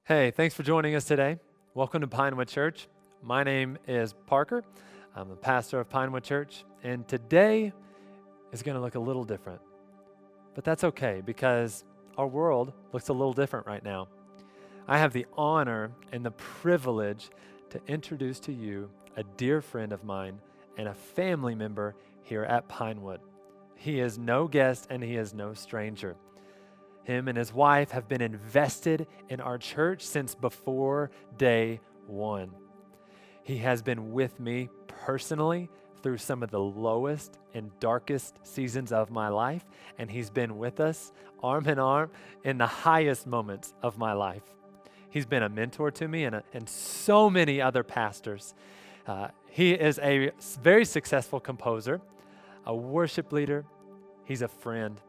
Hey, thanks for joining us today. Welcome to Pinewood Church. My name is Parker. I'm the pastor of Pinewood Church, and today is going to look a little different. But that's okay because our world looks a little different right now. I have the honor and the privilege to introduce to you a dear friend of mine and a family member here at Pinewood. He is no guest and he is no stranger. Him and his wife have been invested in our church since before day one. He has been with me personally through some of the lowest and darkest seasons of my life, and he's been with us arm in arm in the highest moments of my life. He's been a mentor to me and so many other pastors. He is a very successful composer, a worship leader. He's a friend.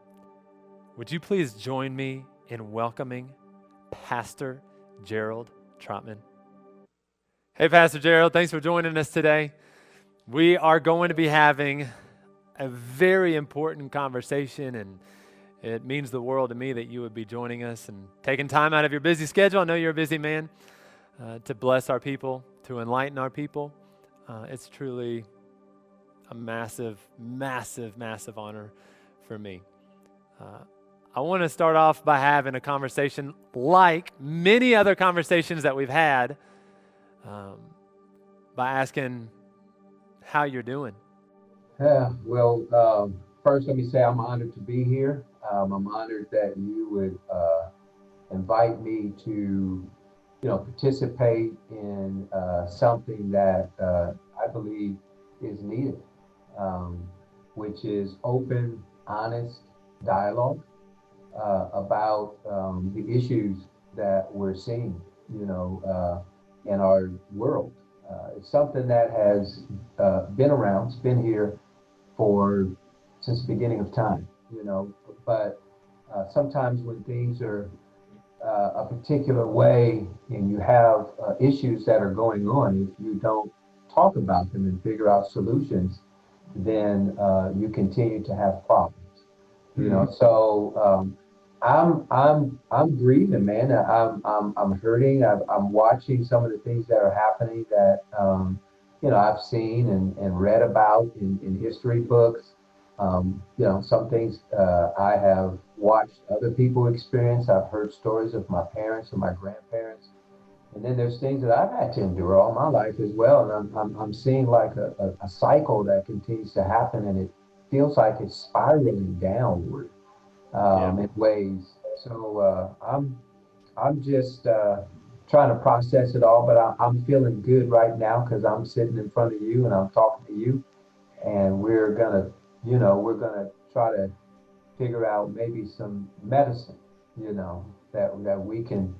Would you please join me in welcoming Pastor Gerald Trottman? Hey, Pastor Gerald, thanks for joining us today. We are going to be having a very important conversation, and it means the world to me that you would be joining us and taking time out of your busy schedule. I know you're a busy man, to bless our people, to enlighten our people. It's truly a massive, massive, massive honor for me. I want to start off by having a conversation like many other conversations that we've had, by asking how you're doing. First, let me say I'm honored to be here. I'm honored that you would invite me to, participate in something that I believe is needed, um, which is open, honest dialogue about the issues that we're seeing, in our world. It's something that has been around, it's been here for since the beginning of time, but sometimes when things are a particular way and you have issues that are going on, if you don't talk about them and figure out solutions, then you continue to have problems. So I'm grieving, man. I'm hurting. I'm watching some of the things that are happening that I've seen and read about in history books. Some things I have watched other people experience. I've heard stories of my parents and my grandparents, and then there's things that I've had to endure all my life as well. And I'm seeing like a cycle that continues to happen, and it feels like it's spiraling downward Yeah. in ways. So I'm just trying to process it all, but I'm feeling good right now because I'm sitting in front of you and I'm talking to you, and we're gonna try to figure out maybe some medicine, that we can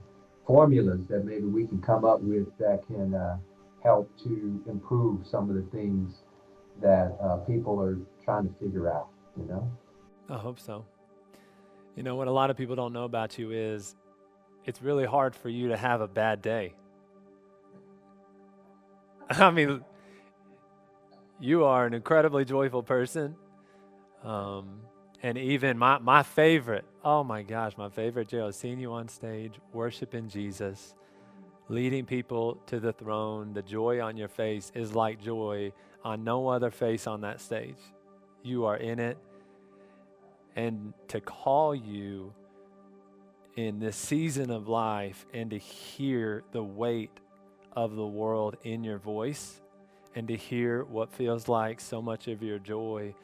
formulas that maybe we can come up with that can help to improve some of the things that people are trying to figure out. You know. I hope so. You know, what a lot of people don't know about you is it's really hard for you to have a bad day. I mean, you are an incredibly joyful person. Um, and even my favorite, oh my gosh, my favorite, Gerald, seeing you on stage, worshiping Jesus, leading people to the throne, the joy on your face is like joy on no other face on that stage. You are in it. And to call you in this season of life and to hear the weight of the world in your voice and to hear what feels like so much of your joy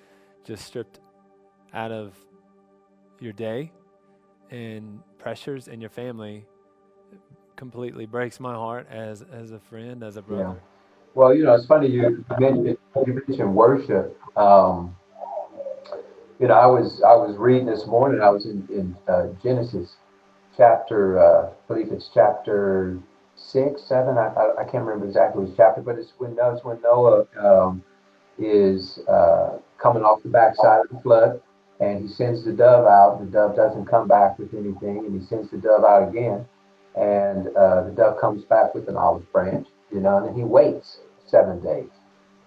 just stripped out of your day and pressures in your family completely breaks my heart as a friend, as a Yeah. brother. Well, it's funny you mentioned worship. I was reading this morning. I was in Genesis chapter, I believe it's chapter 6, 7. I can't remember exactly which chapter, but it's when Noah is coming off the backside of the flood, and he sends the dove out. The dove doesn't come back with anything, and he sends the dove out again, and the dove comes back with an olive branch, and then he waits 7 days,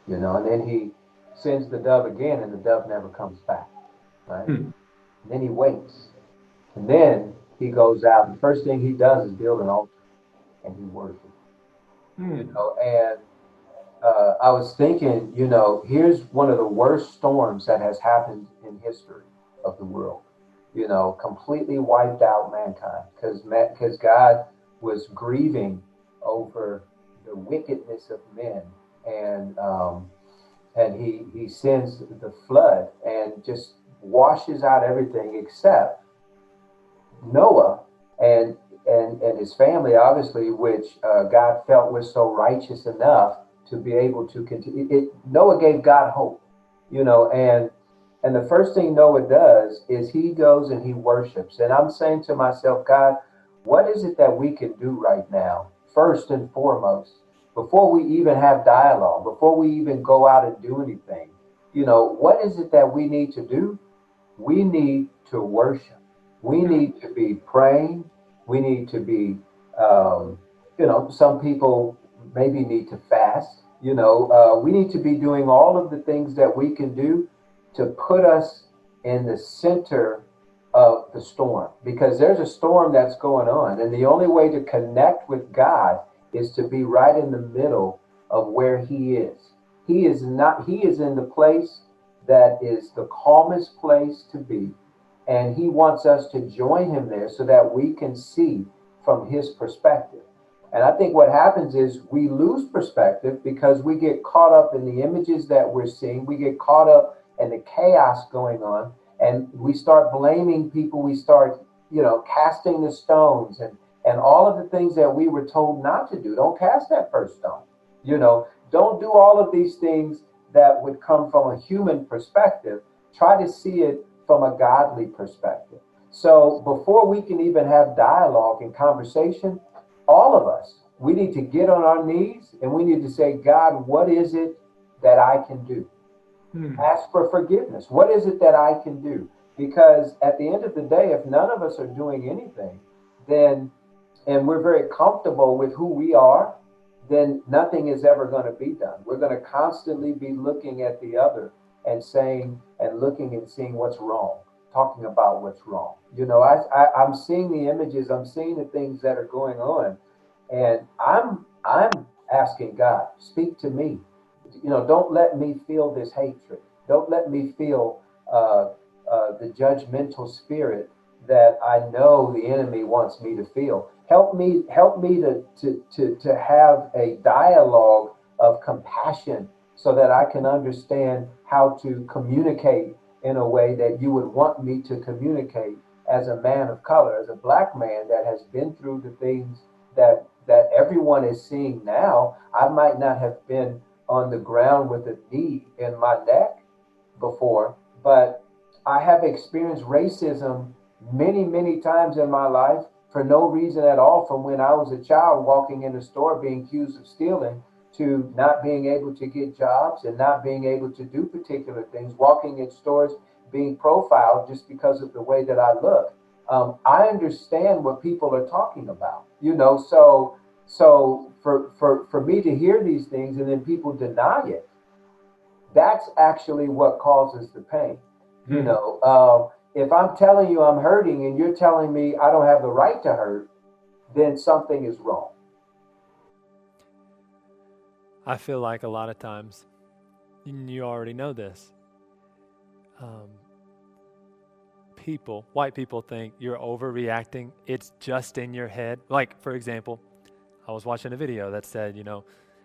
and then he sends the dove again, and the dove never comes back, right? And then he waits, and then he goes out, and the first thing he does is build an altar. and he worshiped. Hmm. And I was thinking, here's one of the worst storms that has happened in history of the world. Completely wiped out mankind because God was grieving over the wickedness of men, and he sends the flood and just washes out everything except Noah and and his family, obviously, which God felt was so righteous enough to be able to continue. Noah gave God hope, and the first thing Noah does is he goes and he worships. And I'm saying to myself, God, what is it that we can do right now, first and foremost, before we even have dialogue, before we even go out and do anything? What is it that we need to do? We need to worship. We Hmm. need to be praying. We need to be, some people maybe need to fast. We need to be doing all of the things that we can do to put us in the center of the storm, because there's a storm that's going on. And the only way to connect with God is to be right in the middle of where He is. He is in the place that is the calmest place to be. And he wants us to join him there so that we can see from his perspective. And I think what happens is we lose perspective because we get caught up in the images that we're seeing. We get caught up in the chaos going on, and we start blaming people. We start, casting the stones and all of the things that we were told not to do. Don't cast that first stone. Don't do all of these things that would come from a human perspective. Try to see it from a godly perspective. So before we can even have dialogue and conversation, all of us, we need to get on our knees and we need to say, God, what is it that I can do? Hmm. Ask for forgiveness. What is it that I can do? Because at the end of the day, if none of us are doing anything, then, and we're very comfortable with who we are, then nothing is ever going to be done. We're going to constantly be looking at the other and saying and looking and seeing what's wrong, talking about what's wrong. I'm seeing the images, I'm seeing the things that are going on, and I'm asking God, speak to me. Don't let me feel this hatred. Don't let me feel the judgmental spirit that I know the enemy wants me to feel. Help me to have a dialogue of compassion so that I can understand how to communicate in a way that you would want me to communicate as a man of color, as a black man that has been through the things that everyone is seeing now. I might not have been on the ground with a knee in my neck before, but I have experienced racism many, many times in my life for no reason at all, from when I was a child walking in the store being accused of stealing to not being able to get jobs and not being able to do particular things, walking in stores being profiled just because of the way that I look. I understand what people are talking about, so for me to hear these things and then people deny it, that's actually what causes the pain. Hmm. If I'm telling you I'm hurting and you're telling me I don't have the right to hurt, then something is wrong. I feel like a lot of times, and you already know this, um, white people think you're overreacting. It's just in your head. Like, for example, I was watching a video that said,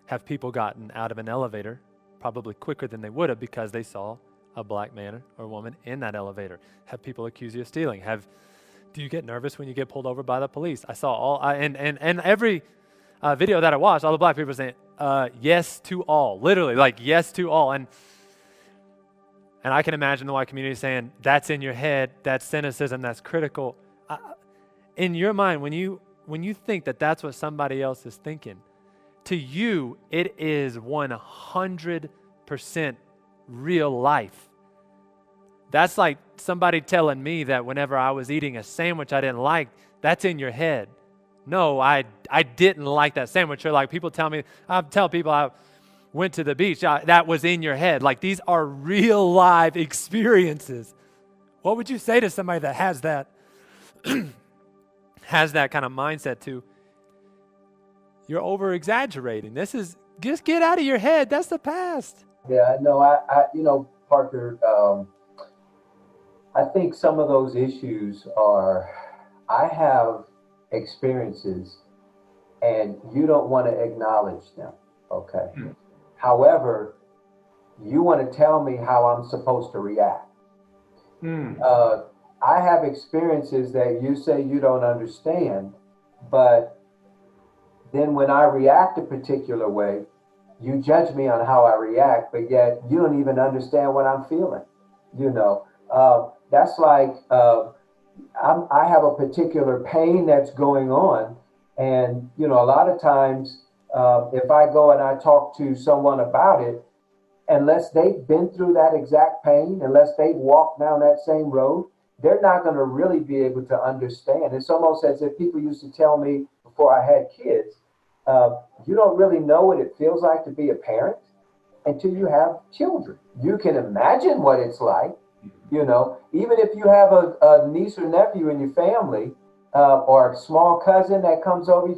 have people gotten out of an elevator probably quicker than they would have because they saw a black man or woman in that elevator? Have people accuse you of stealing? Do you get nervous when you get pulled over by the police? I saw and every video that I watched, all the black people saying, yes to all, literally, like yes to all. And I can imagine the white community saying, that's in your head, that's cynicism, that's critical. In your mind, when you think that that's what somebody else is thinking, to you, it is 100% real life. That's like somebody telling me that whenever I was eating a sandwich I didn't like, that's in your head. No, I didn't like that sandwich. Or like people tell me, I tell people I went to the beach, that was in your head. Like these are real life experiences. What would you say to somebody that has that kind of mindset too? you're over exaggerating. This is, just get out of your head. That's the past. Yeah, no, Parker, I think some of those issues are, I have experiences and you don't want to acknowledge them. Okay. However, you want to tell me how I'm supposed to react. I have experiences that you say you don't understand, but then when I react a particular way, you judge me on how I react, but yet you don't even understand what I'm feeling. You know, that's like I have a particular pain that's going on, and you know, a lot of times if I go and I talk to someone about it, unless they've been through that exact pain, unless they've walked down that same road, they're not going to really be able to understand. It's almost as if people used to tell me before I had kids, you don't really know what it feels like to be a parent until you have children. You can imagine what it's like, you know, even if you have a niece or nephew in your family, or a small cousin that comes over,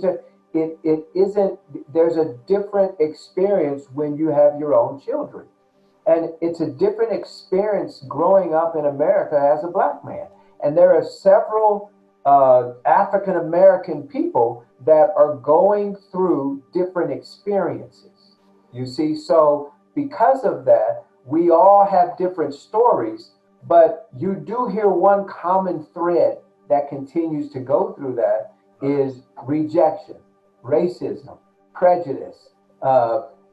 it isn't, there's a different experience when you have your own children. And it's a different experience growing up in America as a black man. And there are several African American people that are going through different experiences. You see, so because of that, we all have different stories, but you do hear one common thread that continues to go through that is rejection, racism, prejudice.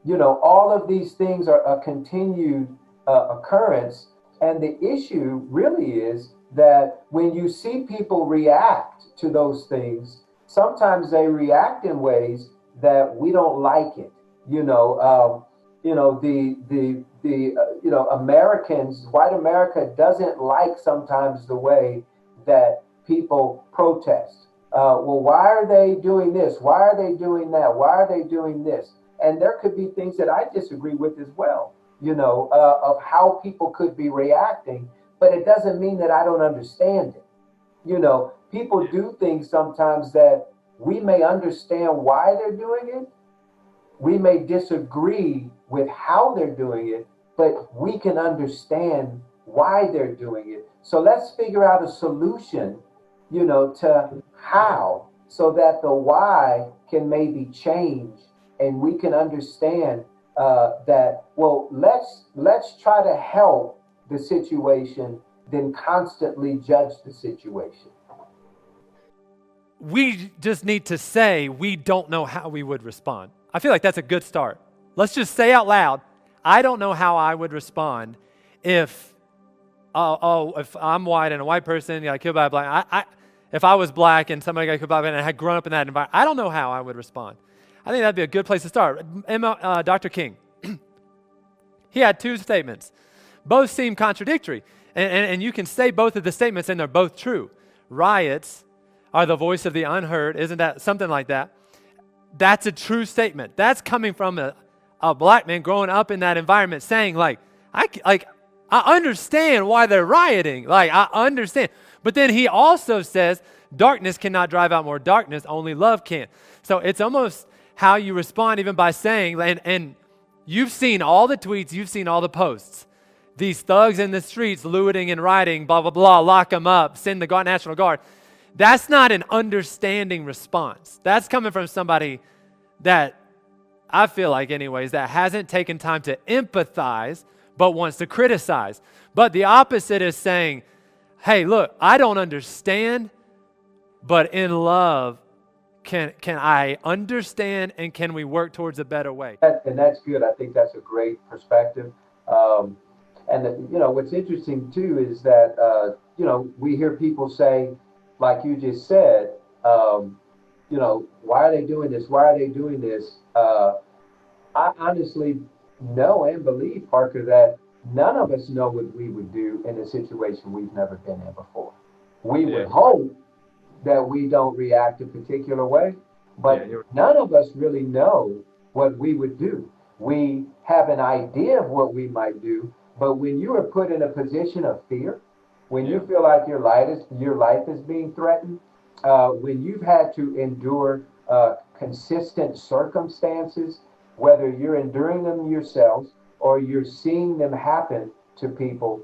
You know, all of these things are a continued occurrence. And the issue really is that when you see people react to those things, sometimes they react in ways that we don't like it. You know, Americans, white America doesn't like sometimes the way that people protest. Well, why are they doing this? Why are they doing that? Why are they doing this? And there could be things that I disagree with as well, you know, of how people could be reacting, but it doesn't mean that I don't understand it. You know, people do things sometimes that we may understand why they're doing it. We may disagree with how they're doing it, but we can understand why they're doing it. So let's figure out a solution, you know, to how, so that the why can maybe change and we can understand that, well, let's try to help the situation than constantly judge the situation. We just need to say we don't know how we would respond. I feel like that's a good start. Let's just say out loud, I don't know how I would respond if I'm white and a white person got killed by a black. If I was black and somebody got killed by a black and I had grown up in that environment, I don't know how I would respond. I think that'd be a good place to start. Dr. King, he had two statements. Both seem contradictory. And you can say both of the statements and they're both true. Riots are the voice of the unheard. Isn't that something like that? That's a true statement. That's coming from a black man growing up in that environment saying, I understand why they're rioting. Like, I understand. But then he also says, darkness cannot drive out more darkness, only love can. So it's almost how you respond even by saying, and you've seen all the tweets, you've seen all the posts. These thugs in the streets looting and rioting, blah, blah, blah, lock them up, send the National Guard. That's not an understanding response. That's coming from somebody that, I feel like anyways, that hasn't taken time to empathize, but wants to criticize. But the opposite is saying, hey, look, I don't understand, but in love, can I understand and can we work towards a better way? And that's good. I think that's a great perspective. You know, what's interesting too is that, you know, we hear people say, like you just said, you know, why are they doing this? Why are they doing this? I honestly know and believe, Parker, that none of us know what we would do in a situation we've never been in before. We would hope that we don't react a particular way, but none of us really know what we would do. We have an idea of what we might do, but when you are put in a position of fear, when you feel like your life is being threatened, when you've had to endure consistent circumstances, whether you're enduring them yourselves or you're seeing them happen to people,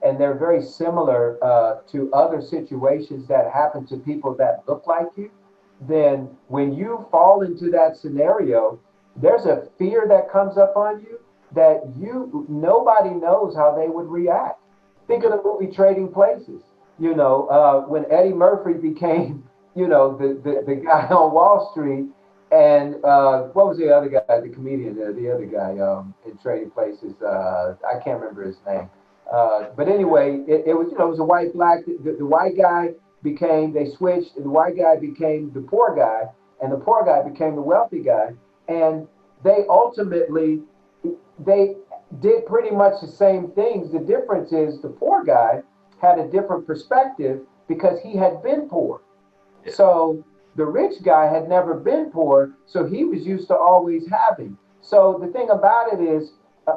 and they're very similar to other situations that happen to people that look like you, then when you fall into that scenario, there's a fear that comes up on you that nobody knows how they would react. Think of the movie Trading Places. When Eddie Murphy became, the guy on Wall Street, and what was the other guy, the comedian, the other guy in Trading Places? I can't remember his name. But anyway, it was, it was a white black. The white guy they switched, and the white guy became the poor guy, and the poor guy became the wealthy guy, and they ultimately they did pretty much the same things. The difference is the poor guy had a different perspective because he had been poor. Yeah. So the rich guy had never been poor, so he was used to always having. So the thing about it is,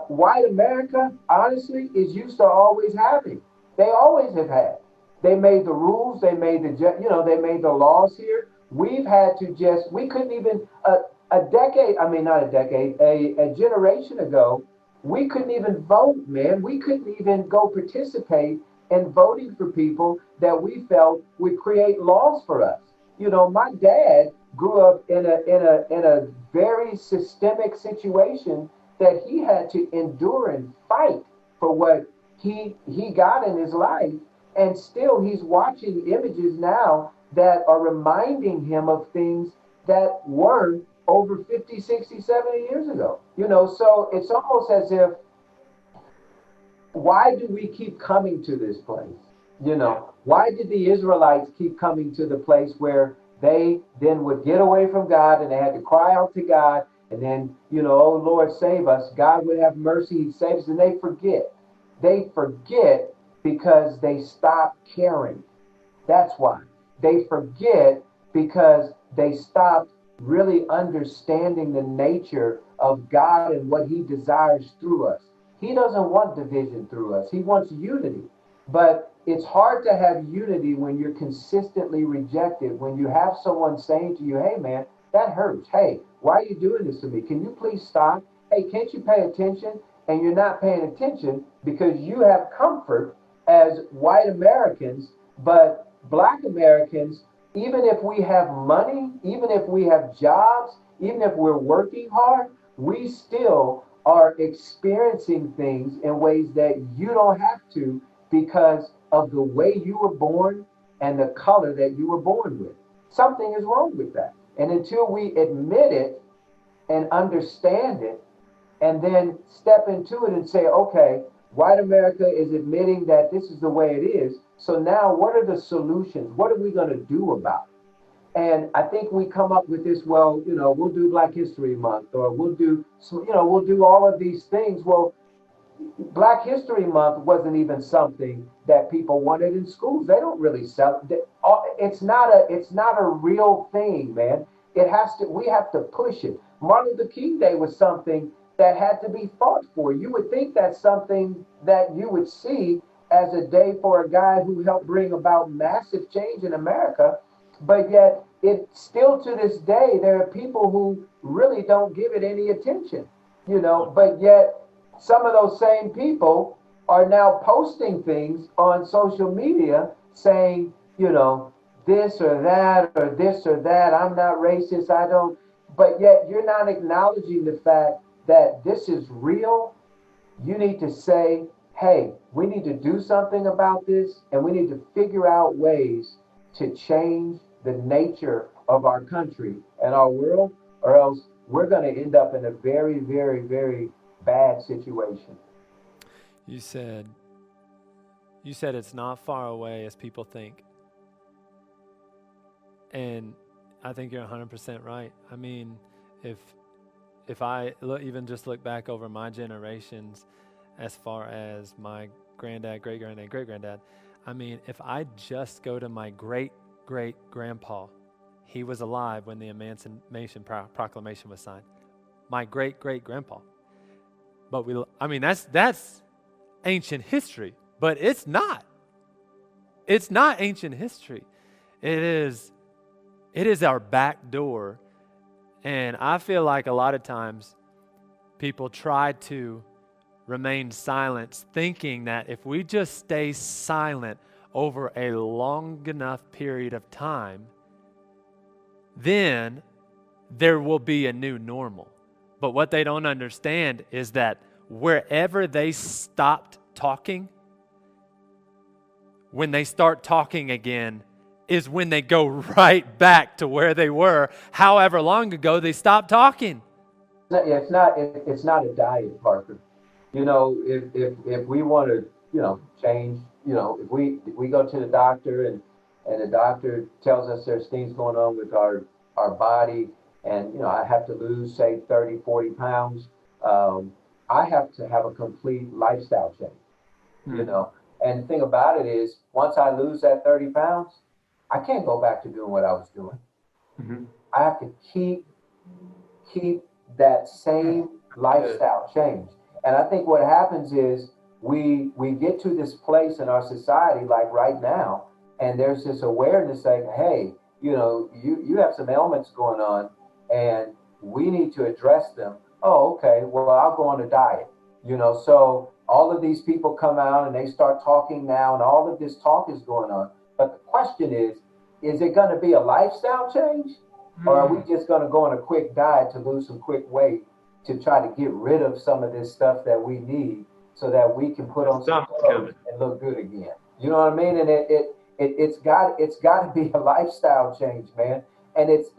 white America, honestly, is used to always having. They always have had. They made the rules, they made they made the laws here. We've had to we couldn't even, a generation ago, we couldn't even vote, man. We couldn't even go participate in voting for people that we felt would create laws for us. My dad grew up in a very systemic situation that he had to endure and fight for what he got in his life. And still he's watching images now that are reminding him of things that were over 50, 60, 70 years ago. So it's almost as if, why do we keep coming to this place? Why did the Israelites keep coming to the place where they then would get away from God and they had to cry out to God, and then, oh Lord, save us. God would have mercy, he'd save us, and they forget. They forget because they stop caring. That's why. They forget because they stopped really understanding the nature of God and what he desires through us. He doesn't want division through us. He wants unity. But it's hard to have unity when you're consistently rejected, when you have someone saying to you, hey man, that hurts. Hey, why are you doing this to me? Can you please stop? Hey, can't you pay attention? And you're not paying attention because you have comfort as white Americans, but black Americans, even if we have money, even if we have jobs, even if we're working hard, we still are experiencing things in ways that you don't have to because of the way you were born and the color that you were born with. Something is wrong with that. And until we admit it and understand it, and then step into it and say, okay, white America is admitting that this is the way it is. So now what are the solutions? What are we going to do about it? And I think we come up with this, well, we'll do Black History Month, or we'll do all of these things. Well, Black History Month wasn't even something that people wanted in schools. They don't really sell it. It's not a real thing, man. We have to push it. Martin Luther King Day was something that had to be fought for. You would think that's something that you would see as a day for a guy who helped bring about massive change in America. But yet, still to this day, there are people who really don't give it any attention, but yet some of those same people are now posting things on social media saying, this or that, or this or that. I'm not racist. I don't. But yet you're not acknowledging the fact that this is real. You need to say, hey, we need to do something about this, and we need to figure out ways to change the nature of our country and our world, or else we're going to end up in a very, very, very bad situation. You said it's not far away as people think. And I think you're 100% right. I mean, if I even just look back over my generations, as far as my granddad, great-granddad, great-granddad, I mean, if I just go to my great-great-grandpa, he was alive when the Emancipation Proclamation was signed. My great-great-grandpa. But that's ancient history, but it's not. It's not ancient history. It is our back door And I feel like a lot of times people try to remain silent, thinking that if we just stay silent over a long enough period of time, then there will be a new normal. But what they don't understand is that wherever they stopped talking, when they start talking again, is when they go right back to where they were, however long ago they stopped talking. It's not a diet, Parker. If we want to, change, if we go to the doctor and the doctor tells us there's things going on with our body, and I have to lose, say, 30, 40 pounds, I have to have a complete lifestyle change. you know. And the thing about it is, once I lose that 30 pounds, I can't go back to doing what I was doing. Mm-hmm. I have to keep that same lifestyle change. And I think what happens is we get to this place in our society, like right now, and there's this awareness saying, hey, you have some ailments going on, and we need to address them. Oh, okay, well, I'll go on a diet. So all of these people come out and they start talking now, and all of this talk is going on. But the question is it going to be a lifestyle change? Or are we just going to go on a quick diet to lose some quick weight to try to get rid of some of this stuff that we need so that we can put on some clothes and look good again? You know what I mean? And it's got to be a lifestyle change, man. And it's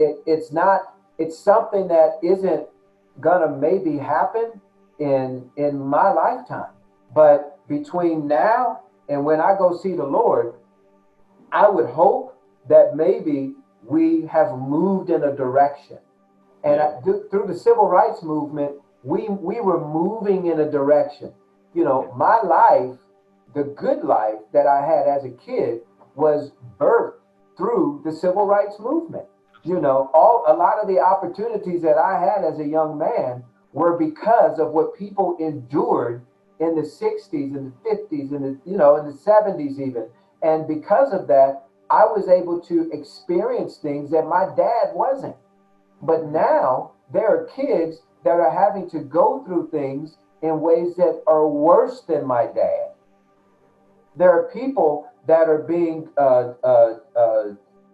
something that isn't gonna maybe happen in my lifetime. But between now and when I go see the Lord, I would hope that maybe we have moved in a direction. And through the civil rights movement, we were moving in a direction. My life, the good life that I had as a kid, was birthed through the civil rights movement. A lot of the opportunities that I had as a young man were because of what people endured in the 60s and the 50s and in the 70s even. And because of that, I was able to experience things that my dad wasn't. But now there are kids that are having to go through things in ways that are worse than my dad. There are people that are being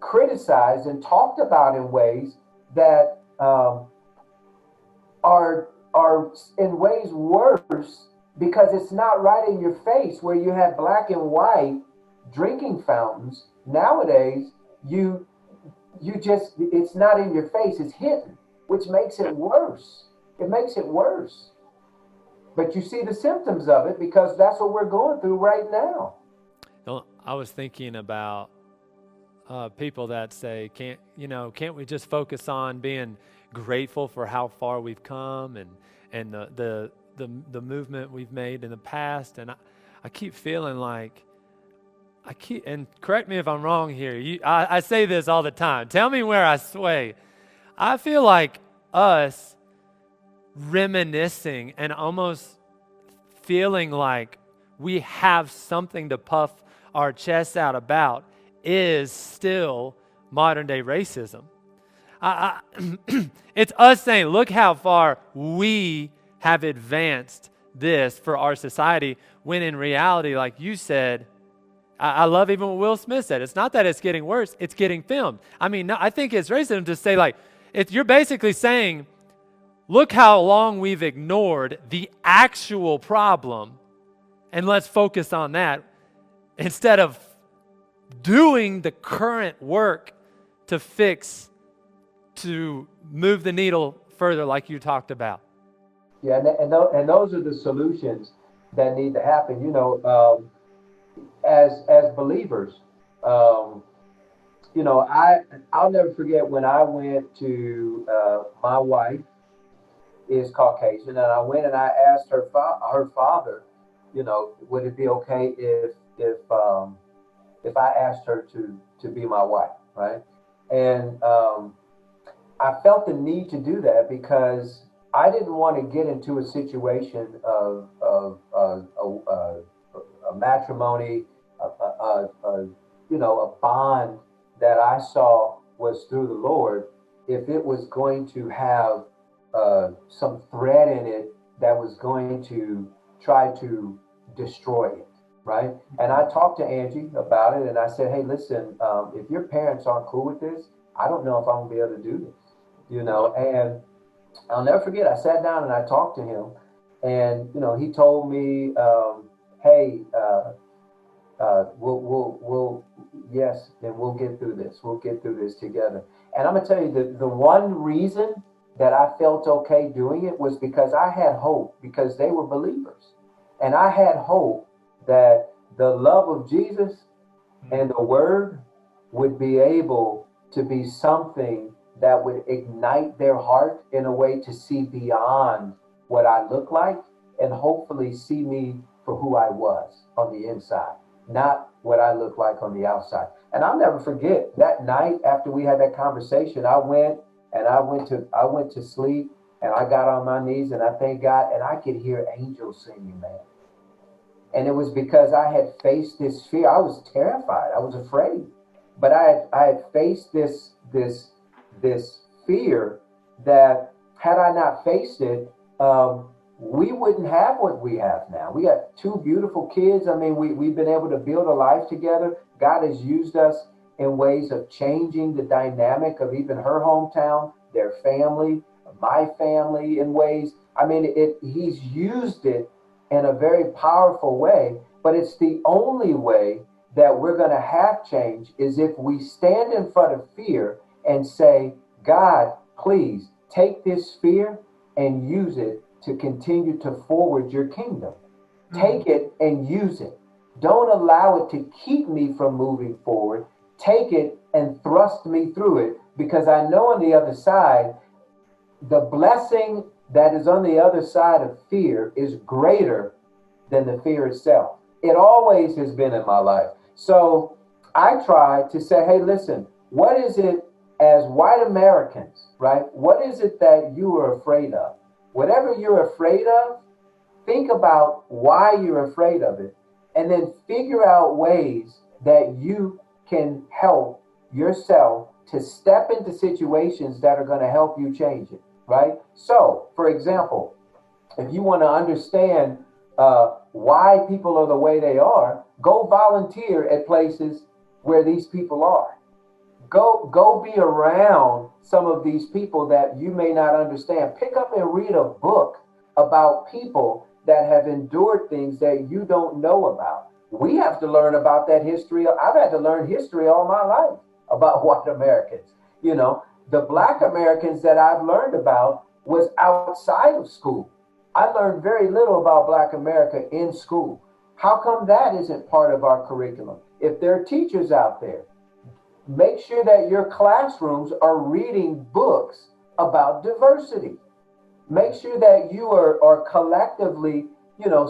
criticized and talked about in ways that are in ways worse because it's not right in your face. Where you have black and white drinking fountains nowadays, it's not in your face, it's hidden, which makes it worse. It makes it worse. But you see the symptoms of it because that's what we're going through right now. I was thinking about people that say, can't we just focus on being grateful for how far we've come and the movement we've made in the past? And I keep feeling like and correct me if I'm wrong here. I say this all the time. Tell me where I sway. I feel like us reminiscing and almost feeling like we have something to puff our chests out about is still modern day racism. It's us saying, look how far we have advanced this for our society, when in reality, like you said, I love even what Will Smith said. It's not that it's getting worse, it's getting filmed. I mean, I think it's racism to say, like, you're basically saying, look how long we've ignored the actual problem, and let's focus on that instead of doing the current work to move the needle further, like you talked about. Yeah, and those are the solutions that need to happen. As believers, I'll never forget when I went to my wife is Caucasian, and I went and I asked her father, would it be okay if I asked her to be my wife, right? And I felt the need to do that because I didn't want to get into a situation of a matrimony, a bond that I saw was through the Lord, if it was going to have some thread in it that was going to try to destroy it, right? And I talked to Angie about it, and I said, hey, listen, if your parents aren't cool with this, I don't know if I'm gonna be able to do this, you know. And I'll never forget, I sat down and I talked to him, and you know, he told me, hey, we'll, yes, then we'll get through this. We'll get through this together. And I'm gonna tell you, the one reason that I felt okay doing it was because I had hope, because they were believers, and I had hope that the love of Jesus and the Word would be able to be something that would ignite their heart in a way to see beyond what I look like, and hopefully see me for who I was on the inside, not what I look like on the outside. And I'll never forget that night after we had that conversation. I went to sleep, and I got on my knees and I thank God, and I could hear angels singing, man. And it was because I had faced this fear. I was terrified. I was afraid, but I had faced this fear that, had I not faced it, we wouldn't have what we have now. We got two beautiful kids. I mean, we've been able to build a life together. God has used us in ways of changing the dynamic of even her hometown, their family, my family, in ways. I mean, he's used it in a very powerful way, but it's the only way that we're going to have change is if we stand in front of fear and say, God, please take this fear and use it to continue to forward your kingdom. Take it and use it. Don't allow it to keep me from moving forward. Take it and thrust me through it, because I know on the other side, the blessing that is on the other side of fear is greater than the fear itself. It always has been in my life. So I try to say, hey, listen, what is it as white Americans, right? What is it that you are afraid of? Whatever you're afraid of, think about why you're afraid of it, and then figure out ways that you can help yourself to step into situations that are going to help you change it, right? So, for example, if you want to understand why people are the way they are, go volunteer at places where these people are. Go be around some of these people that you may not understand. Pick up and read a book about people that have endured things that you don't know about. We have to learn about that history. I've had to learn history all my life about white Americans. You know, the Black Americans that I've learned about was outside of school. I learned very little about Black America in school. How come that isn't part of our curriculum? If there are teachers out there, make sure that your classrooms are reading books about diversity. Make sure that you are collectively,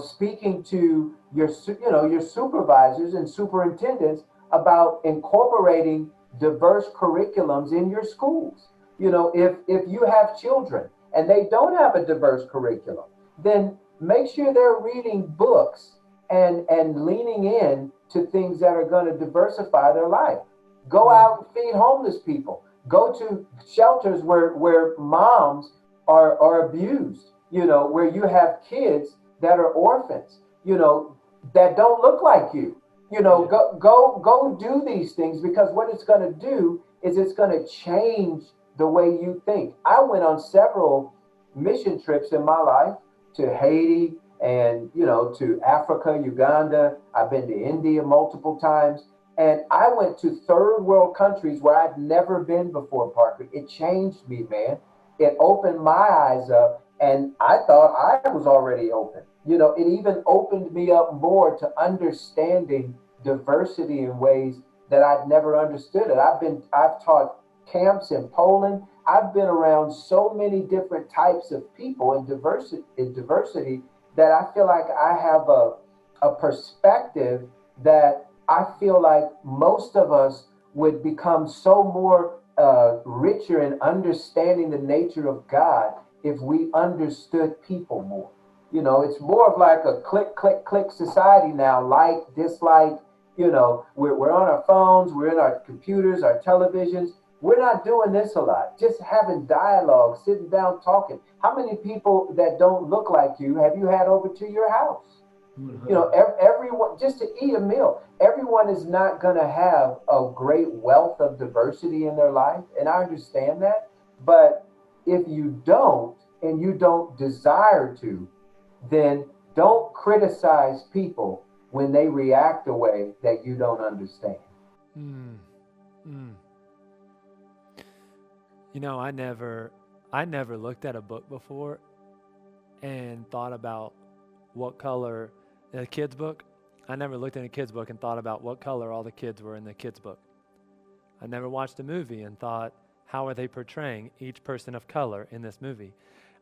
speaking to your supervisors and superintendents about incorporating diverse curriculums in your schools. If you have children and they don't have a diverse curriculum, then make sure they're reading books and leaning in to things that are going to diversify their life. Go out and feed homeless people. Go to shelters where moms are abused, where you have kids that are orphans, that don't look like you. Go do these things, because what it's going to do is it's going to change the way you think. I went on several mission trips in my life to Haiti and, to Africa, Uganda. I've been to India multiple times. And I went to third world countries where I'd never been before, Parker. It changed me, man. It opened my eyes up, and I thought I was already open. It even opened me up more to understanding diversity in ways that I'd never understood it. I've taught camps in Poland. I've been around so many different types of people in diversity that I feel like I have a perspective that I feel like most of us would become so more richer in understanding the nature of God if we understood people more. It's more of like a click, click, click society now, like, dislike, we're on our phones, we're in our computers, our televisions. We're not doing this a lot. Just having dialogue, sitting down, talking. How many people that don't look like you have you had over to your house? You know, everyone, just to eat a meal. Everyone is not going to have a great wealth of diversity in their life, and I understand that. But if you don't, and you don't desire to, then don't criticize people when they react a way that you don't understand. Mm, mm. You know, I never looked at a book before and thought about what color a kid's book. I never looked at a kid's book and thought about what color all the kids were in the kid's book. I never watched a movie and thought, how are they portraying each person of color in this movie?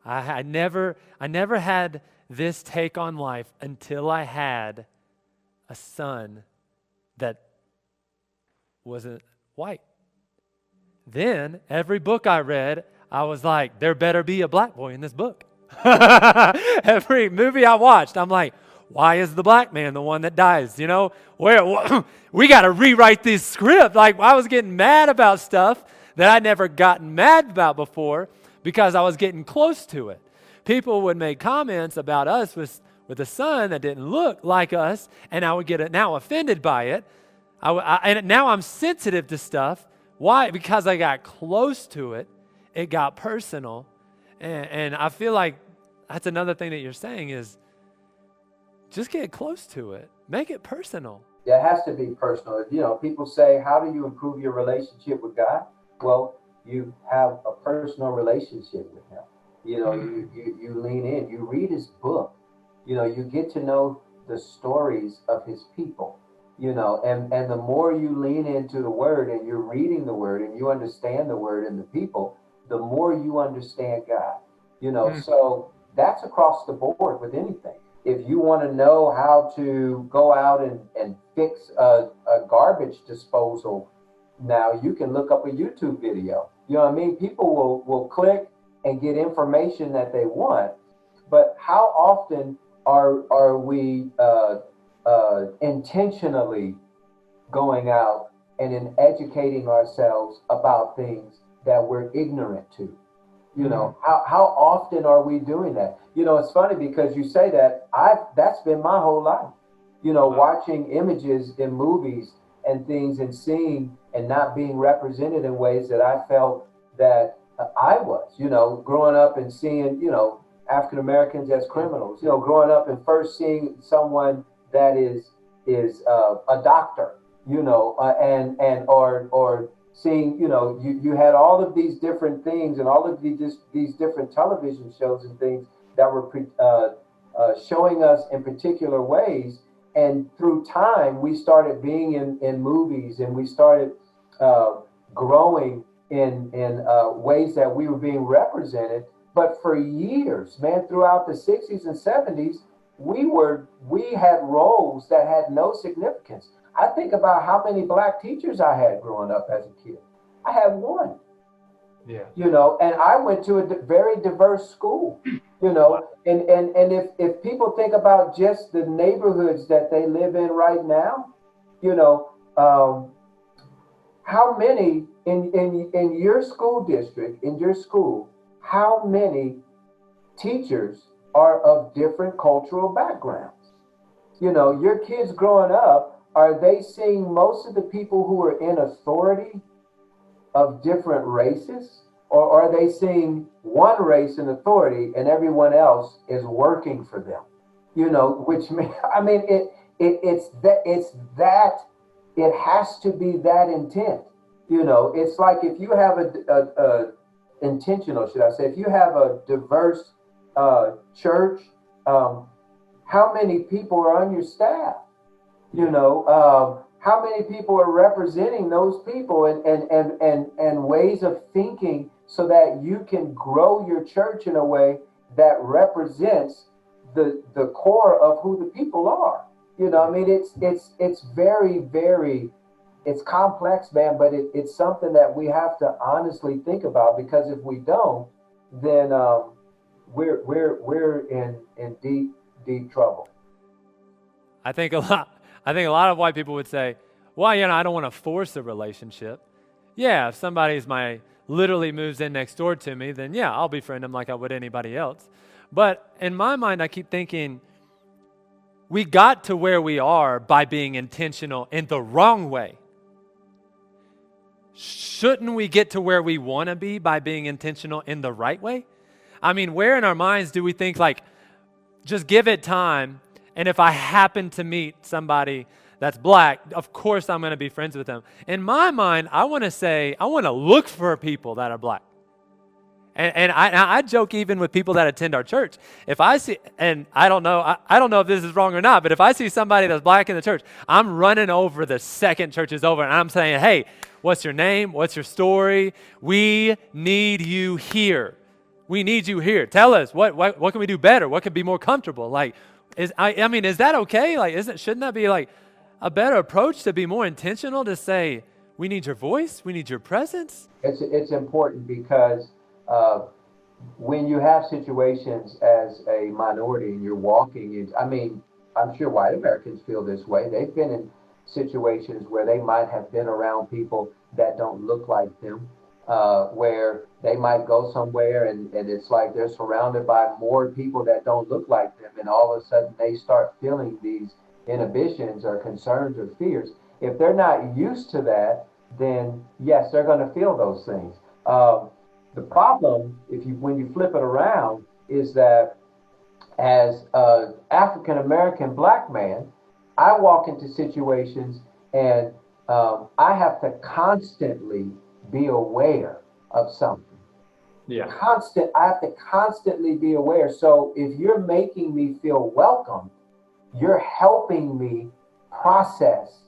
I never had this take on life until I had a son that wasn't white. Then every book I read, I was like, there better be a black boy in this book. Every movie I watched, I'm like, why is the black man the one that dies? You know, we got to rewrite this script. Like, I was getting mad about stuff that I never gotten mad about before because I was getting close to it. People would make comments about us with a son that didn't look like us, and I would get now offended by it. And now I'm sensitive to stuff. Why? Because I got close to it. It got personal. And I feel like that's another thing that you're saying is just get close to it. Make it personal. Yeah, it has to be personal. You know, people say, how do you improve your relationship with God? Well, you have a personal relationship with him. You know, you lean in, you read his book, you know, you get to know the stories of his people, you know, and the more you lean into the word and you're reading the word and you understand the word and the people, the more you understand God, you know. So that's across the board with anything. If you want to know how to go out and fix a garbage disposal, now you can look up a YouTube video. You know what I mean? People will click and get information that they want. But how often are we intentionally going out and in educating ourselves about things that we're ignorant to? You know, how often are we doing that? You know, it's funny because you say that. That's been my whole life. You know, watching images in movies and things and seeing and not being represented in ways that I felt that I was, you know, growing up and seeing, you know, African Americans as criminals, you know, growing up and first seeing someone that is a doctor, you know, or seeing, you know, you had all of these different things and all of these different television shows and things that were showing us in particular ways. And through time, we started being in movies and we started growing in ways that we were being represented. But for years, man, throughout the 60s and 70s, we had roles that had no significance. I think about how many black teachers I had growing up as a kid. I had one. Yeah. You know, and I went to a very diverse school, you know, and if people think about just the neighborhoods that they live in right now, you know, how many in your school district, in your school, how many teachers are of different cultural backgrounds? You know, your kids growing up, are they seeing most of the people who are in authority of different races? Or are they seeing one race in authority and everyone else is working for them? You know, which means, I mean, it's that it has to be that intent. You know, it's like if you have a intentional, should I say, if you have a diverse church, how many people are on your staff? You know, how many people are representing those people and ways of thinking so that you can grow your church in a way that represents the core of who the people are. You know, I mean, it's very, very, it's complex, man, but it's something that we have to honestly think about, because if we don't, then we're in deep trouble. I think a lot of white people would say, well, you know, I don't want to force a relationship. Yeah, if somebody's literally moves in next door to me, then yeah, I'll befriend them like I would anybody else. But in my mind, I keep thinking, we got to where we are by being intentional in the wrong way. Shouldn't we get to where we want to be by being intentional in the right way? I mean, where in our minds do we think like, just give it time, and if I happen to meet somebody that's black, of course I'm going to be friends with them. In my mind, I want to look for people that are black. And I joke even with people that attend our church. If I see, and I don't know if this is wrong or not, but if I see somebody that's black in the church, I'm running over the second church is over, and I'm saying, hey, what's your name? What's your story? We need you here. We need you here. Tell us, what can we do better? What could be more comfortable? Like, is that okay? Like, shouldn't that be like a better approach to be more intentional to say, we need your voice, we need your presence? It's important because when you have situations as a minority and you're walking in, I mean, I'm sure white Americans feel this way. They've been in situations where they might have been around people that don't look like them, where they might go somewhere and it's like they're surrounded by more people that don't look like them, and all of a sudden they start feeling these inhibitions or concerns or fears. If they're not used to that, then yes, they're going to feel those things. The problem, when you flip it around, is that as an African American black man, I walk into situations and I have to constantly be aware of something. Yeah. I have to constantly be aware. So if you're making me feel welcome, you're helping me process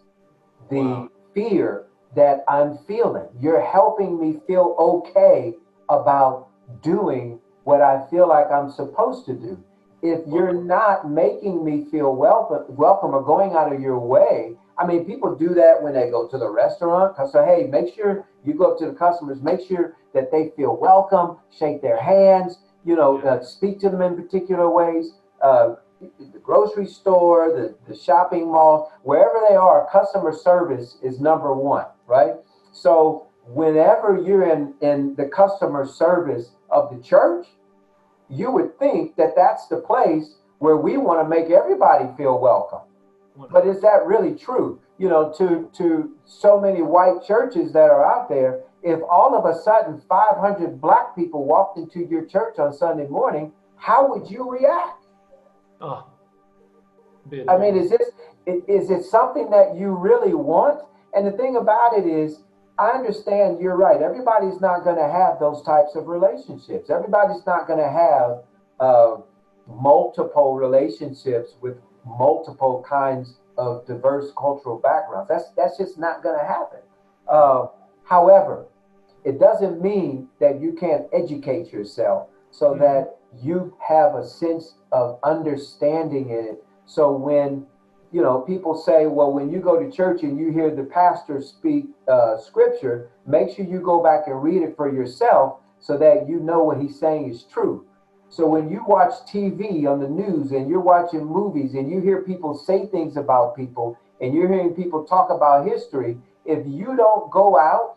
the fear that I'm feeling. You're helping me feel okay about doing what I feel like I'm supposed to do. If you're not making me feel welcome or going out of your way, I mean, people do that when they go to the restaurant. So, hey, make sure you go up to the customers, make sure that they feel welcome, shake their hands, speak to them in particular ways. The grocery store, the shopping mall, wherever they are, customer service is number one, right? So whenever you're in the customer service of the church, you would think that that's the place where we want to make everybody feel welcome. But is that really true? To so many white churches that are out there, if all of a sudden 500 black people walked into your church on Sunday morning, how would you react? Oh, I mean, is it something that you really want? And the thing about it is, I understand you're right. Everybody's not going to have those types of relationships. Everybody's not going to have multiple relationships with multiple kinds of diverse cultural backgrounds. That's just not going to happen. However, it doesn't mean that you can't educate yourself so that you have a sense of understanding in it. So when people say, well, when you go to church and you hear the pastor speak scripture, make sure you go back and read it for yourself so that you know what he's saying is true. So when you watch TV on the news and you're watching movies and you hear people say things about people and you're hearing people talk about history, if you don't go out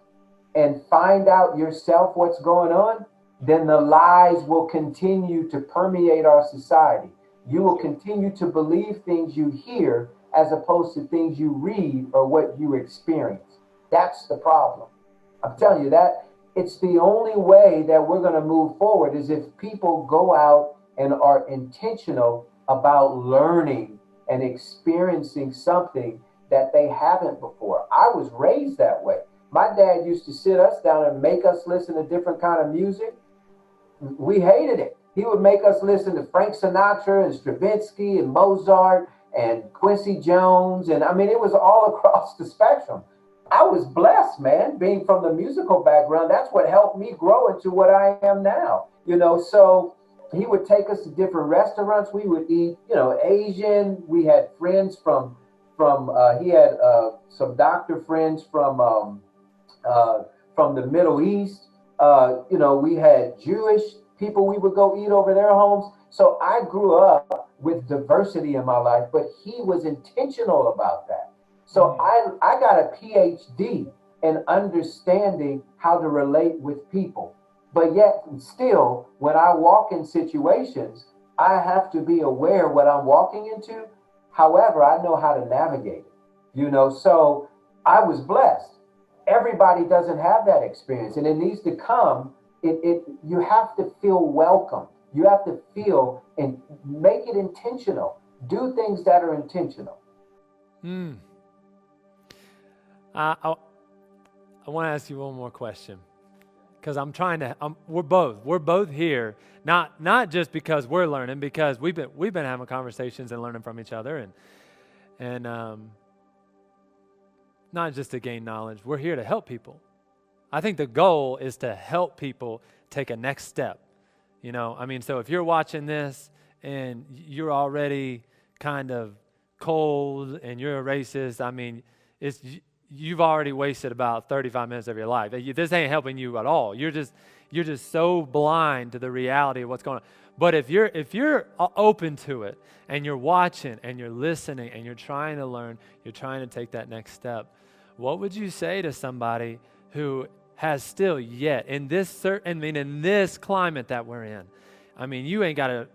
and find out yourself what's going on, then the lies will continue to permeate our society. You will continue to believe things you hear as opposed to things you read or what you experience. That's the problem. I'm telling you that it's the only way that we're going to move forward is if people go out and are intentional about learning and experiencing something that they haven't before. I was raised that way. My dad used to sit us down and make us listen to different kind of music. We hated it. He would make us listen to Frank Sinatra and Stravinsky and Mozart and Quincy Jones. And I mean, it was all across the spectrum. I was blessed, man, being from the musical background. That's what helped me grow into what I am now. So he would take us to different restaurants. We would eat, Asian. We had friends from he had some doctor friends from the Middle East. We had Jewish people we would go eat over their homes. So I grew up with diversity in my life, but he was intentional about that. So I got a PhD and understanding how to relate with people. But yet, still, when I walk in situations, I have to be aware what I'm walking into. However, I know how to navigate it. So I was blessed. Everybody doesn't have that experience, and it needs to come. You have to feel welcome. You have to feel and make it intentional. Do things that are intentional. Mm. I want to ask you one more question, because I'm trying to. We're both here, not just because we're learning, because we've been having conversations and learning from each other, and not just to gain knowledge. We're here to help people. I think the goal is to help people take a next step. So if you're watching this and you're already kind of cold and you're a racist, you've already wasted about 35 minutes of your life. This ain't helping you at all. You're just so blind to the reality of what's going on. But if you're open to it and you're watching and you're listening and you're trying to learn, you're trying to take that next step, what would you say to somebody who has still yet in this climate that we're in? You ain't got to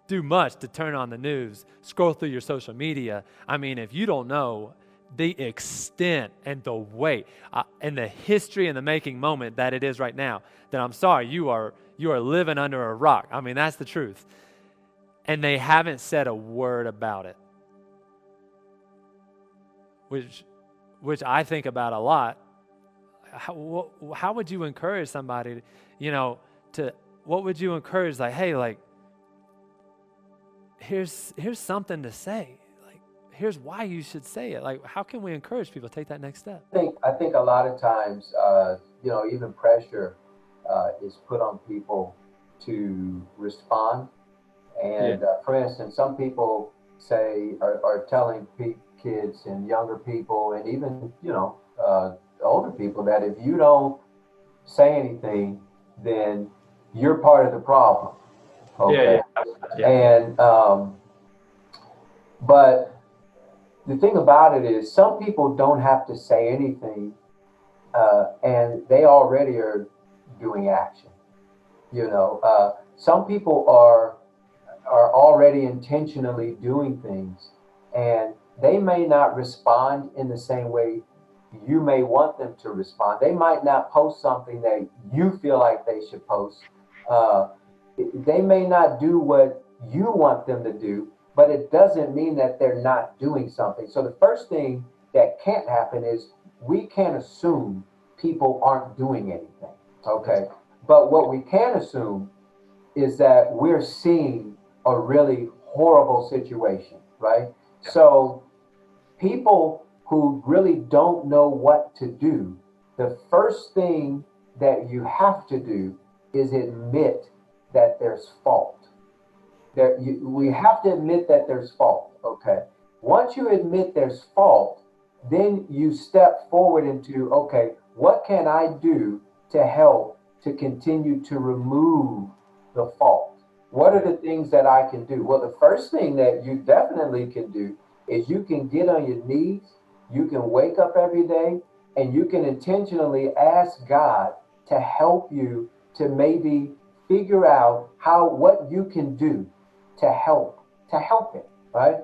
do much to turn on the news, scroll through your social media. If you don't know the extent and the weight and the history and the making moment that it is right now, then I'm sorry, you are living under a rock. That's the truth. And they haven't said a word about it, which I think about a lot. How would you encourage somebody, what would you encourage? Like, hey, here's something to say. Here's why you should say it. How can we encourage people to take that next step? I think a lot of times, even pressure is put on people to respond. And for instance, some people are telling kids and younger people, and even older people, that if you don't say anything, then you're part of the problem. Okay. Yeah. And but the thing about it is, some people don't have to say anything, and they already are doing action. Some people are already intentionally doing things, and they may not respond in the same way you may want them to respond. They might not post something that you feel like they should post. They may not do what you want them to do, but it doesn't mean that they're not doing something. So the first thing that can't happen is we can't assume people aren't doing anything. Okay. But what we can assume is that we're seeing a really horrible situation, right? So people who really don't know what to do, the first thing that you have to do is admit that there's fault. We have to admit that there's fault, okay? Once you admit there's fault, then you step forward into, okay, what can I do to help to continue to remove the fault? What are the things that I can do? Well, the first thing that you definitely can do is you can get on your knees, you can wake up every day, and you can intentionally ask God to help you to maybe figure out what you can do to help it, right?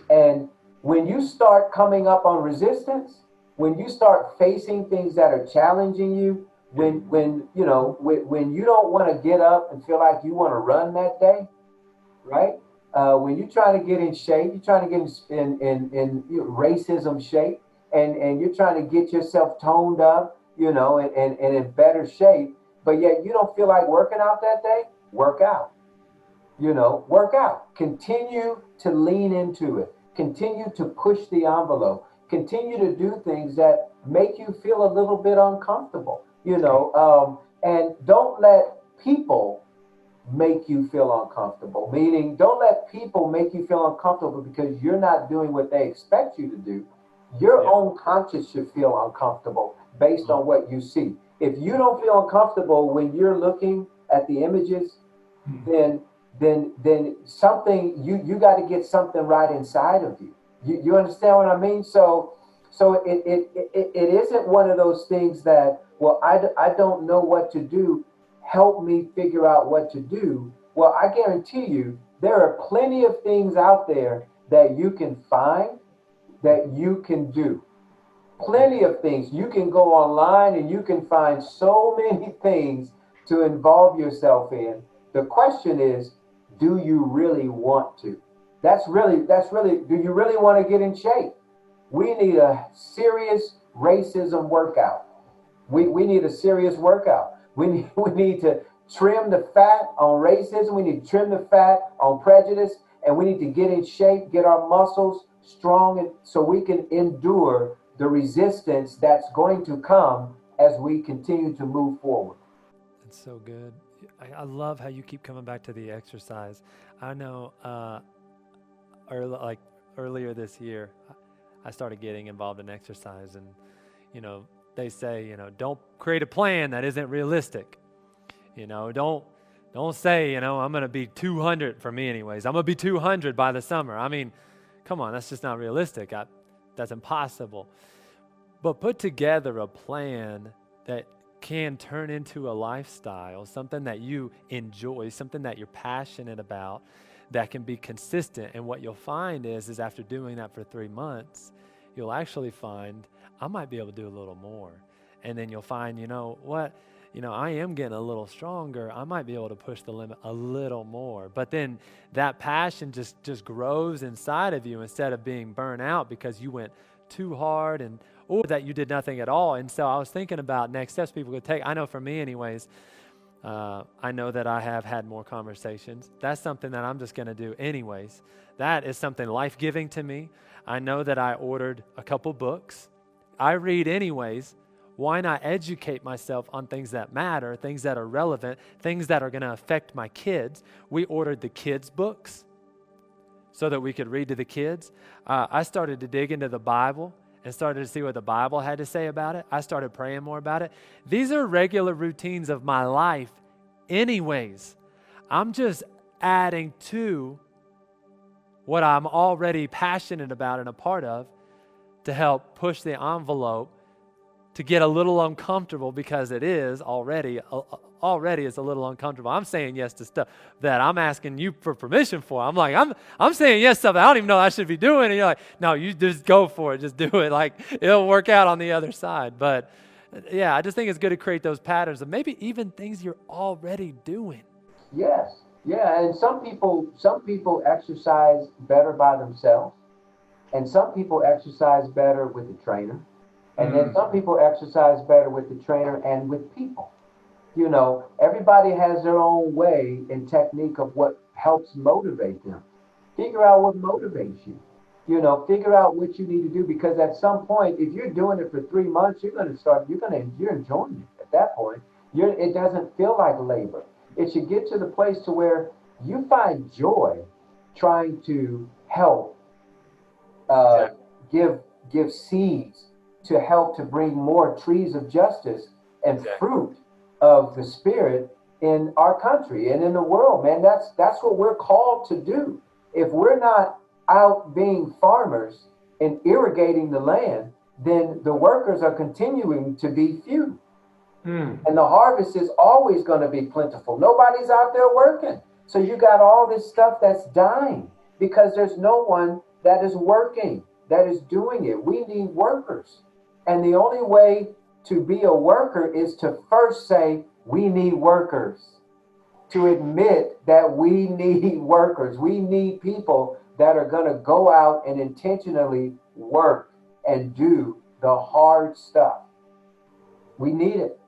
And when you start coming up on resistance, when you start facing things that are challenging you, when you don't want to get up and feel like you want to run that day, right? When you're trying to get in shape, you're trying to get in racism shape, and you're trying to get yourself toned up, and in better shape, but yet you don't feel like working out that day, work out. Work out. Continue to lean into it. Continue to push the envelope. Continue to do things that make you feel a little bit uncomfortable, and don't let people make you feel uncomfortable. Meaning, don't let people make you feel uncomfortable because you're not doing what they expect you to do. Your own conscience should feel uncomfortable based on what you see. If you don't feel uncomfortable when you're looking at the images, then something, you got to get something right inside of you. You understand what I mean? So So it isn't one of those things that, well, I don't know what to do. Help me figure out what to do. Well, I guarantee you, there are plenty of things out there that you can find that you can do. Plenty of things. You can go online and you can find so many things to involve yourself in. The question is, do you really want to? That's really, do you really want to get in shape? We need a serious racism workout. We need a serious workout. We need to trim the fat on racism. We need to trim the fat on prejudice. And we need to get in shape, get our muscles strong, and so we can endure the resistance that's going to come as we continue to move forward. It's so good. I love how you keep coming back to the exercise. I know earlier this year, I started getting involved in exercise, and they say, don't create a plan that isn't realistic. Don't say, I'm going to be 200 for me anyways. I'm going to be 200 by the summer. I mean, come on, that's just not realistic. That's impossible. But put together a plan that can turn into a lifestyle, something that you enjoy, something that you're passionate about, that can be consistent. And what you'll find is after doing that for 3 months, you'll actually find, I might be able to do a little more. And then you'll find, I am getting a little stronger. I might be able to push the limit a little more. But then that passion just grows inside of you instead of being burnt out because you went too hard or that you did nothing at all. And so I was thinking about next steps people could take. I know for me anyways, I know that I have had more conversations. That's something that I'm just going to do anyways. That is something life-giving to me. I know that I ordered a couple books. I read anyways. Why not educate myself on things that matter, things that are relevant, things that are going to affect my kids? We ordered the kids' books so that we could read to the kids. I started to dig into the Bible and started to see what the Bible had to say about it. I started praying more about it. These are regular routines of my life anyways. I'm just adding to what I'm already passionate about and a part of to help push the envelope to get a little uncomfortable because it is already it's a little uncomfortable. I'm saying yes to stuff that I'm asking you for permission for. I'm like, I'm saying yes to stuff that I don't even know I should be doing. And you're like, no, you just go for it. Just do it. Like, it'll work out on the other side. But yeah, I just think it's good to create those patterns of maybe even things you're already doing. Yes. Yeah. And some people exercise better by themselves, and some people exercise better with a trainer. And then some people exercise better with the trainer and with people. Everybody has their own way and technique of what helps motivate them. Figure out what motivates you. Figure out what you need to do, because at some point, if you're doing it for 3 months, you're enjoying it at that point. It doesn't feel like labor. It should get to the place to where you find joy trying to help give seeds to help to bring more trees of justice and fruit of the Spirit in our country and in the world, man. That's what we're called to do. If we're not out being farmers and irrigating the land, then the workers are continuing to be few. And the harvest is always going to be plentiful. Nobody's out there working. So you got all this stuff that's dying because there's no one that is working, that is doing it. We need workers. And the only way to be a worker is to first say, we need workers. To admit that we need workers. We need people that are going to go out and intentionally work and do the hard stuff. We need it.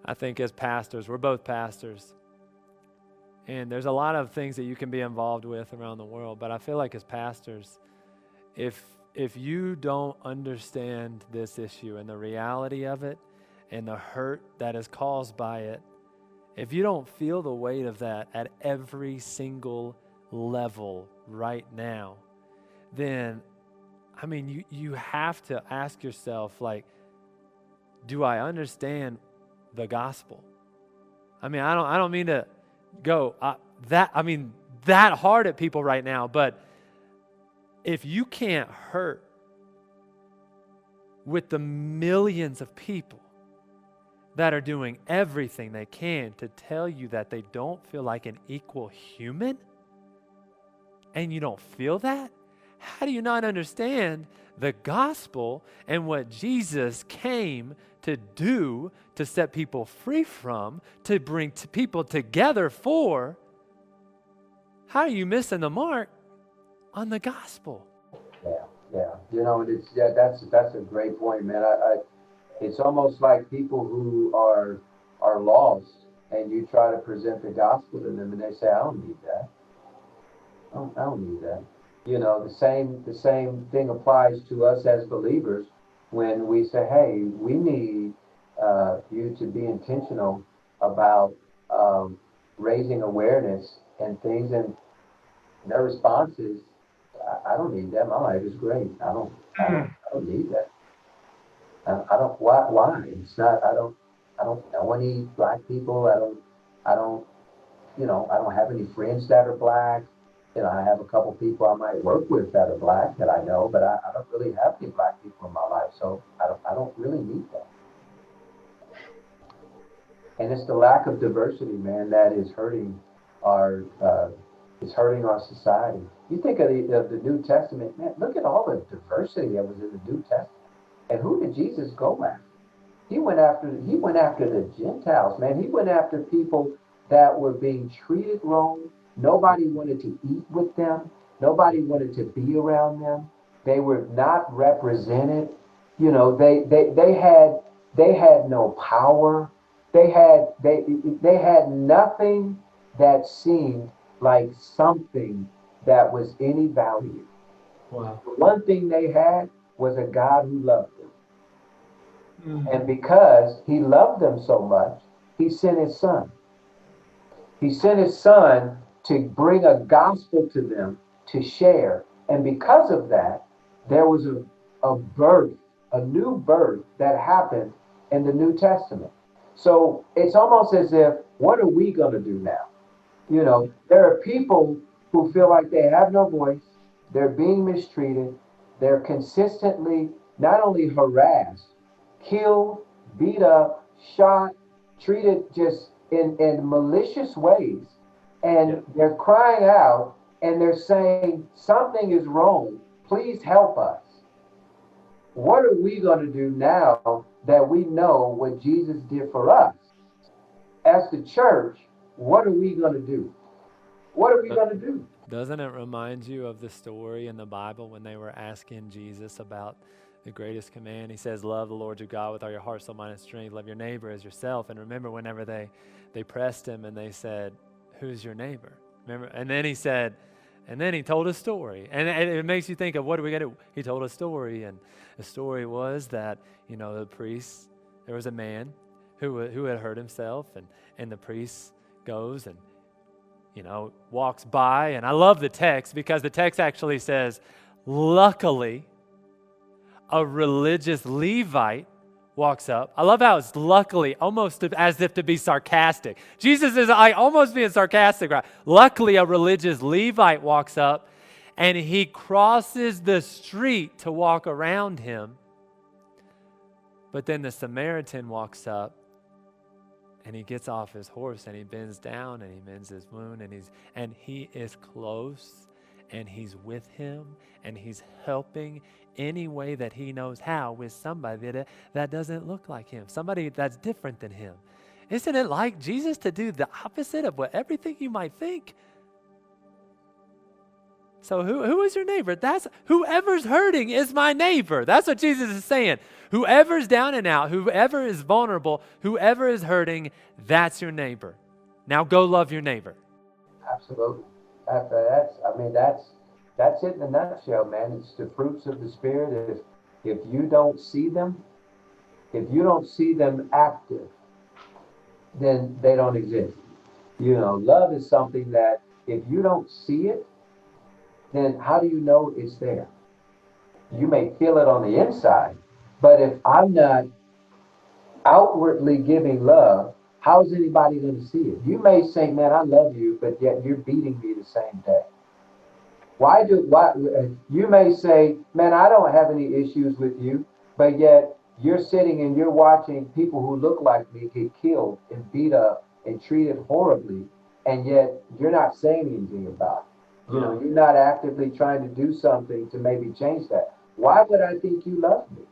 I think as pastors, we're both pastors, and there's a lot of things that you can be involved with around the world, but I feel like as pastors, if you don't understand this issue and the reality of it and the hurt that is caused by it, if you don't feel the weight of that at every single level right now, then, I mean, you have to ask yourself, like, do I understand the gospel? I mean, I don't mean to go that hard at people right now, but if you can't hurt with the millions of people that are doing everything they can to tell you that they don't feel like an equal human, and you don't feel that? How do you not understand the gospel and what Jesus came to do, to set people free from, to bring people together for? How are you missing the mark on the gospel? Yeah. That's a great point, man. It's almost like people who are lost, and you try to present the gospel to them, and they say, "I don't need that. I don't need that." The same thing applies to us as believers when we say, "Hey, we need you to be intentional about raising awareness and things," and their response is, "I don't need that. My life is great. I don't need that. I don't. Why? It's not. I don't know any black people. I don't. I don't have any friends that are black. I have a couple people I might work with that are black that I know, but I don't really have any black people in my life, so I don't really need that." And it's the lack of diversity, man, that is hurting our society. You think of the New Testament, man. Look at all the diversity that was in the New Testament. And who did Jesus go after? He went after the Gentiles, man. He went after people that were being treated wrong. Nobody wanted to eat with them. Nobody wanted to be around them. They were not represented. They had no power. They had nothing that seemed like something that was any value. Wow. The one thing they had was a God who loved them. And because he loved them so much, he sent his son. He sent his son to bring a gospel to them to share. And because of that, there was a birth, a new birth that happened in the New Testament. So it's almost as if, what are we going to do now? There are people who feel like they have no voice. They're being mistreated. They're consistently not only harassed, killed, beat up, shot, treated just in malicious ways. And they're crying out and they're saying, something is wrong. Please help us. What are we going to do now that we know what Jesus did for us? As the church, what are we going to do? What are we going to do? Doesn't it remind you of the story in the Bible when they were asking Jesus about the greatest command? He says, love the Lord your God with all your heart, soul, mind, and strength. Love your neighbor as yourself. And remember, whenever they pressed him and they said, who's your neighbor? Remember? And then he told a story. And it makes you think of, what are we going to do? He told a story. And the story was that, the priest, there was a man who had hurt himself. And the priest goes and, walks by. And I love the text because the text actually says, luckily, a religious Levite walks up. I love how it's luckily, almost as if to be sarcastic. Jesus is almost being sarcastic, right? Luckily, a religious Levite walks up and he crosses the street to walk around him. But then the Samaritan walks up and he gets off his horse and he bends down and he mends his wound and he is close and he's with him and he's helping any way that he knows how with somebody that doesn't look like him, somebody that's different than him. Isn't it like Jesus to do the opposite of what everything you might think? So who is your neighbor? That's whoever's hurting is my neighbor. That's what Jesus is saying. Whoever's down and out, whoever is vulnerable, whoever is hurting, that's your neighbor. Now go love your neighbor. Absolutely. That's it in a nutshell, man. It's the fruits of the Spirit. If you don't see them active, then they don't exist. Love is something that if you don't see it, then how do you know it's there? You may feel it on the inside, but if I'm not outwardly giving love, how's anybody going to see it? You may say, man, I love you, but yet you're beating me the same day. Why you may say, man, I don't have any issues with you, But yet you're sitting and you're watching people who look like me get killed and beat up and treated horribly, and yet you're not saying anything about it. You're not actively trying to do something to maybe change that. Why would I think you love me?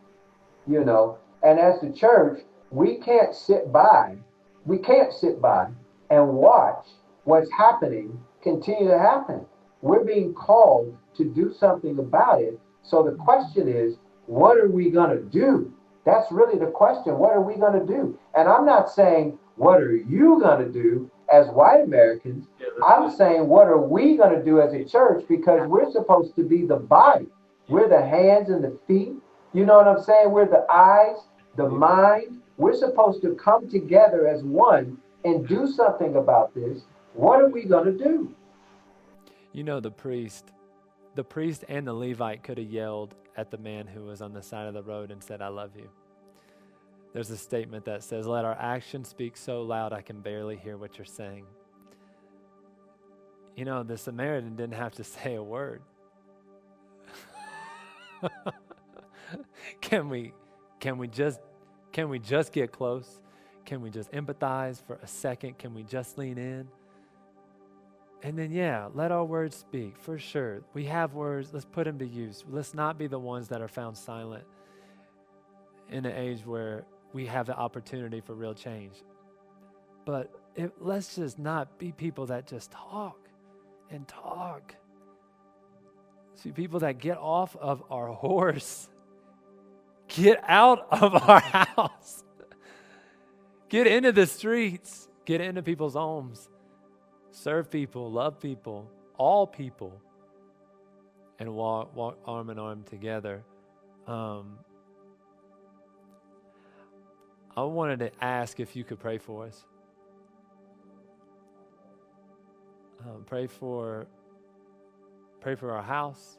And as the church, we can't sit by, we can't sit by and watch what's happening continue to happen. We're being called to do something about it. So the question is, what are we going to do? That's really the question. What are we going to do? And I'm not saying, what are you going to do as white Americans? I'm saying, what are we going to do as a church? Because we're supposed to be the body. We're the hands and the feet. You know what I'm saying? We're the eyes, the mind. We're supposed to come together as one and do something about this. What are we going to do? The priest and the Levite could have yelled at the man who was on the side of the road and said, I love you. There's a statement that says, let our actions speak so loud I can barely hear what you're saying. The Samaritan didn't have to say a word. Can we just get close? Can we just empathize for a second? Can we just lean in? And then, let our words speak, for sure. We have words, let's put them to use. Let's not be the ones that are found silent in an age where we have the opportunity for real change. But let's just not be people that just talk and talk. See, people that get off of our horse, get out of our house, get into the streets, get into people's homes. Serve people, love people, all people, and walk arm in arm together. I wanted to ask if you could pray for us. Pray for our house.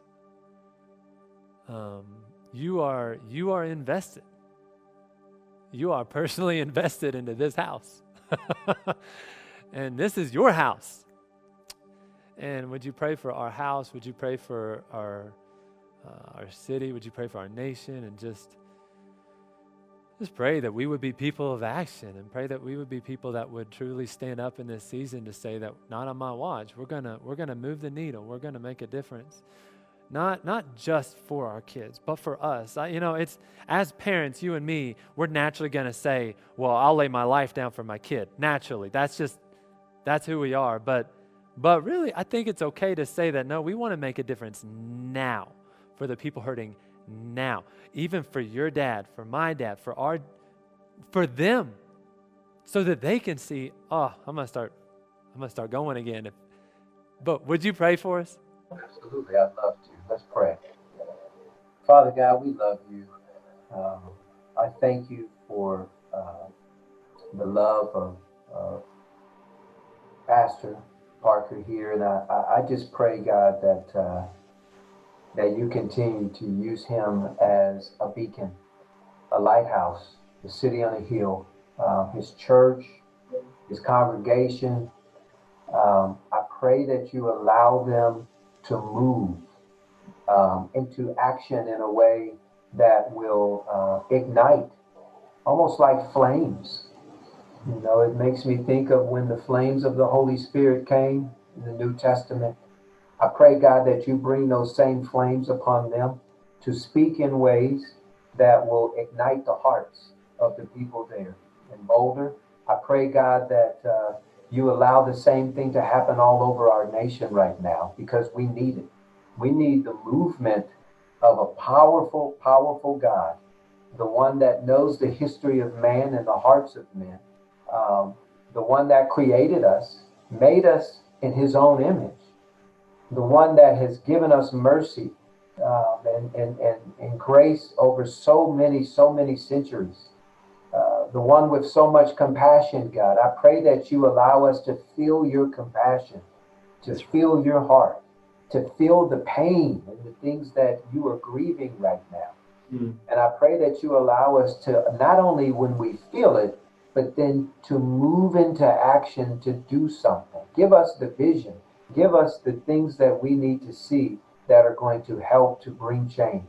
You are invested. You are personally invested into this house. And this is your house. And would you pray for our house? Would you pray for our city? Would you pray for our nation? And just pray that we would be people of action, and pray that we would be people that would truly stand up in this season to say that not on my watch. We're gonna move the needle. We're gonna make a difference. Not just for our kids, but for us. It's as parents, you and me, we're naturally gonna say, well, I'll lay my life down for my kid. Naturally, that's who we are. But really, I think it's okay to say that, no, we want to make a difference now for the people hurting now. Even for your dad, for my dad, for them, so that they can see, I'm going to start going again. But would you pray for us? Absolutely, I'd love to. Let's pray. Father God, we love you. I thank you for the love of Pastor Parker here, and I just pray, God, that you continue to use him as a beacon, a lighthouse, the city on a hill, his church, his congregation. I pray that you allow them to move into action in a way that will ignite, almost like flames. It makes me think of when the flames of the Holy Spirit came in the New Testament. I pray, God, that you bring those same flames upon them to speak in ways that will ignite the hearts of the people there in Boulder. I pray, God, that you allow the same thing to happen all over our nation right now, because we need it. We need the movement of a powerful, powerful God, the one that knows the history of man and the hearts of men. The one that created us, made us in his own image, the one that has given us mercy and grace over so many centuries, the one with so much compassion, God. I pray that you allow us to feel your compassion, to feel your heart, to feel the pain and the things that you are grieving right now. And I pray that you allow us to, not only when we feel it, but then to move into action to do something. Give us the vision. Give us the things that we need to see that are going to help to bring change.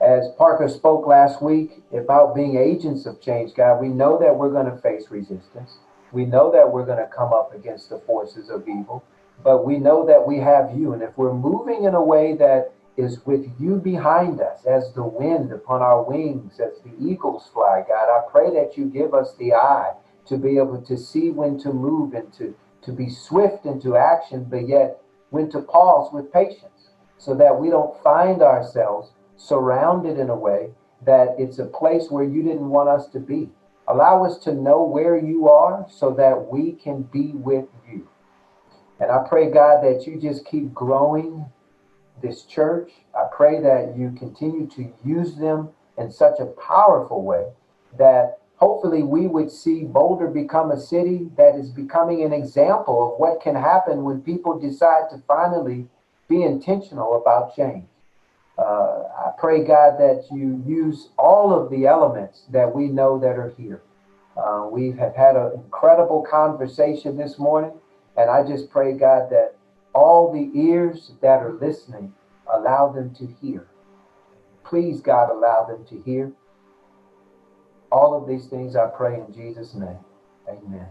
As Parker spoke last week about being agents of change, God, we know that we're going to face resistance. We know that we're going to come up against the forces of evil, but we know that we have you. And if we're moving in a way that is with you behind us, as the wind upon our wings, as the eagles fly, God, I pray that you give us the eye to be able to see when to move and to be swift into action, but yet when to pause with patience so that we don't find ourselves surrounded in a way that it's a place where you didn't want us to be. Allow us to know where you are so that we can be with you. And I pray, God, that you just keep growing this church. I pray that you continue to use them in such a powerful way that hopefully we would see Boulder become a city that is becoming an example of what can happen when people decide to finally be intentional about change. I pray, God, that you use all of the elements that we know that are here. We have had an incredible conversation this morning, and I just pray, God, that all the ears that are listening, allow them to hear. Please, God, allow them to hear. All of these things I pray in Jesus' name. Amen.